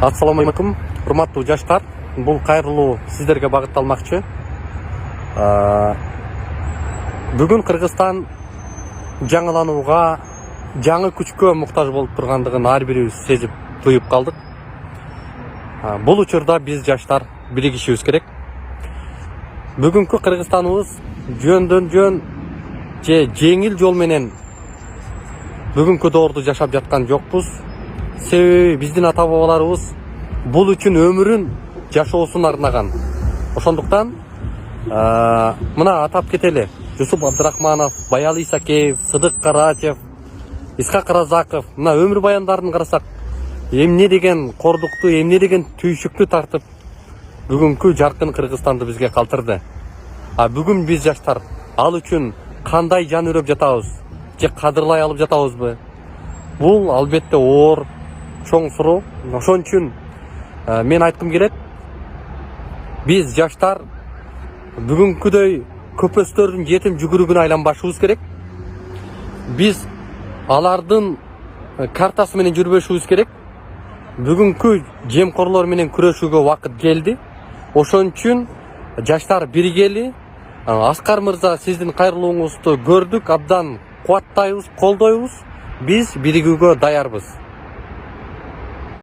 Assalamu алейкум, урматтуу жаштар. Бул кайрылуу сиздерге багытталмакчы. Бүгүн Кыргызстан жаңыланууга, жаңы күчкө муктаж болуп тургандыгын ар бирибиз сезип туюп калдык. Бул учурда биз жаштар биригишибиз керек. Бүгүнкү Кыргызстаныбыз жөндөн жөн же жеңил жол менен бүгүнкү доорду жашап жаткан жокпуз. Себеби биздин ата бабаларыбыз бул үчүн өмүрүн жашоосун арнаган. Ошондуктан мына атап кетели. Жусуп Абдрахманов, Баял Исакеев, Сыдык Карачев, Исхак Разаков, мына өмүр баяндарын карасак, эмне деген кордукту, эмне деген түйшүктү тартып бүгүнкү жаркын Кыргызстанды бизге калтырды. Бүгүн биз жаштар ал үчүн кандай жан үрөп жатабыз? Же кадырлай алып жатабызбы? Бул албетте оор, чоң суроо. Ошон үчүн мен айткым келет. Биз жаштар бүгүнкүдөй көпөстөрдүн жетим жүгүрүгүнө айланбашыбыз керек. Биз алардын картасы менен жүрбөшүбүз керек. Бүгүнкү жемкорлор менен күрөшүүгө убакыт келди. Ошон үчүн жаштар биригели. Аскар мырза, сиздин кайрылууңузду көрдүк, абдан кубаттайбыз, колдойбуз. Биз биригүүгө даярбыз.